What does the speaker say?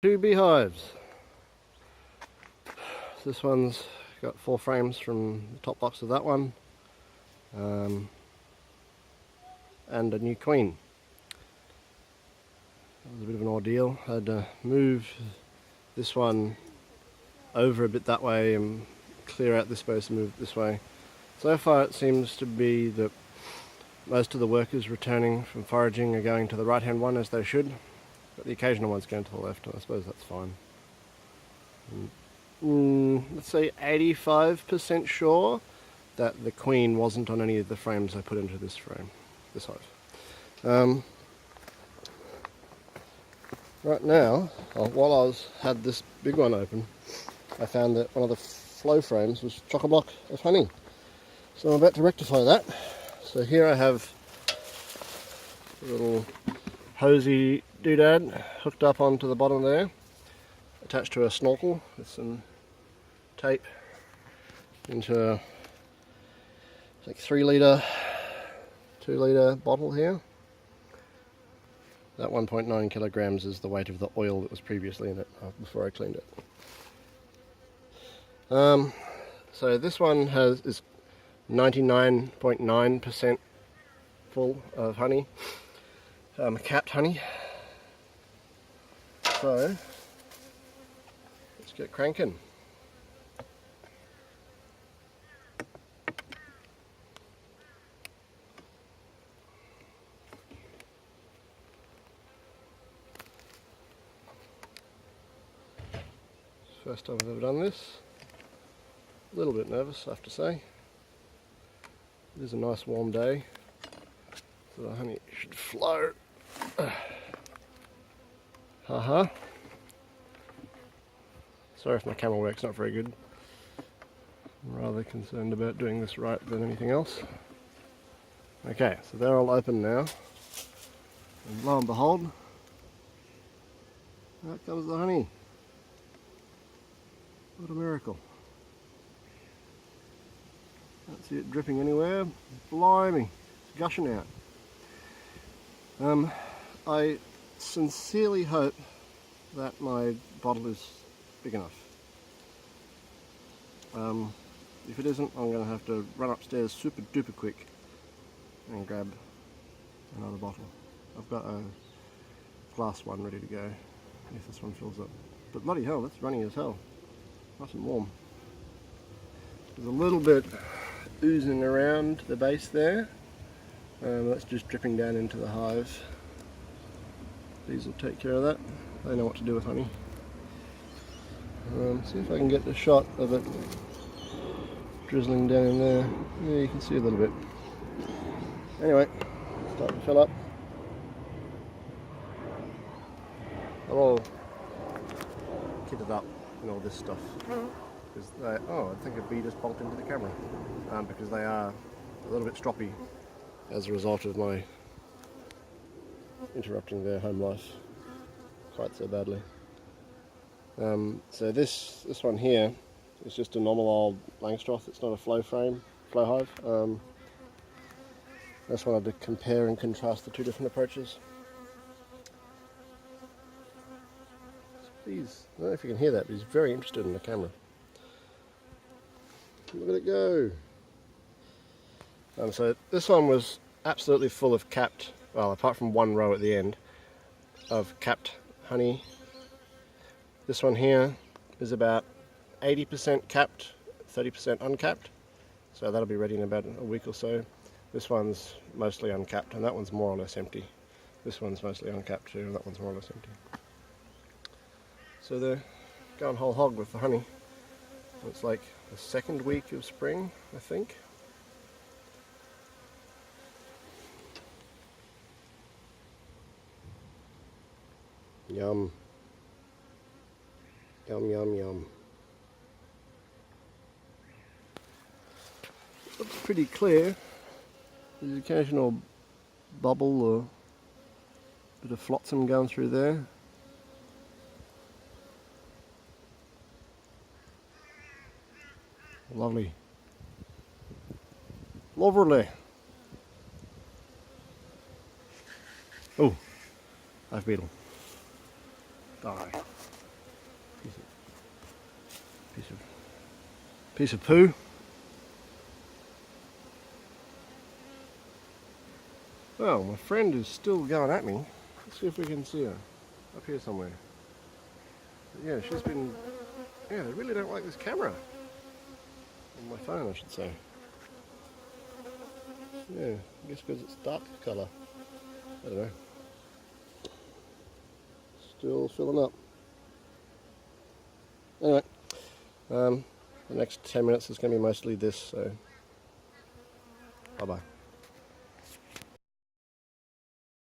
Two beehives. This one's got 4 frames from the top box of that one, and a new queen. It was a bit of an ordeal. I had to move this one over a bit that way and clear out this space and move it this way. So far it seems to be that most of the workers returning from foraging are going to the right hand one, as they should, but the occasional one's going to the left, and I suppose that's fine. Let's say 85% sure that the queen wasn't on any of the frames I put into this hive. Right now, while I had this big one open, I found that one of the flow frames was chock-a-block of honey. So I'm about to rectify that. So here I have a little hosey doodad hooked up onto the bottom there, attached to a snorkel with some tape into a like 3 litre, 2 litre bottle here. That 1.9 kilograms is the weight of the oil that was previously in it before I cleaned it. So this one is 99.9% full of honey, capped honey. So let's get cranking. First time I've ever done this. A little bit nervous, I have to say. It is a nice warm day, so the honey should flow. Haha. Sorry if my camera work's not very good. I'm rather concerned about doing this right than anything else. Okay, so they're all open now. And lo and behold, out comes the honey. What a miracle. Can't see it dripping anywhere. Blimey, it's gushing out. I sincerely hope that my bottle is big enough. If it isn't, I'm going to have to run upstairs super duper quick and grab another bottle. I've got a glass one ready to go if this one fills up. But bloody hell, that's runny as hell. Nice and warm. There's a little bit oozing around the base there. That's just dripping down into the hive. These will take care of that. They know what to do with honey. See if I can get the shot of it drizzling down in there. Yeah, you can see a little bit. Anyway, starting to fill up. I'm all kitted up in all this stuff. Because I think a bee just bumped into the camera. Because they are a little bit stroppy as a result of my interrupting their home life quite so badly. So this one here is just a normal old Langstroth. It's not a flow hive. I just wanted to compare and contrast the two different approaches. Please, I don't know if you can hear that, but he's very interested in the camera. Look at it go. So this one was absolutely full of capped, well, apart from one row at the end, of capped honey. This one here is about 80% capped, 30% uncapped. So that'll be ready in about a week or so. This one's mostly uncapped, and that one's more or less empty. This one's mostly uncapped too, and that one's more or less empty. So they're going whole hog with the honey. It's like the second week of spring, I think. Yum. Yum, yum, yum. Looks pretty clear. There's an occasional bubble or bit of flotsam going through there. Lovely. Lovely. Oh, hive beetle. Die. Piece of poo. Well, my friend is still going at me. Let's see if we can see her. Up here somewhere. But yeah, she's been... Yeah, they really don't like this camera. On my phone, I should say. Yeah, I guess because it's dark colour. I don't know. Still filling up. Anyway, the next 10 minutes is going to be mostly this, so bye-bye.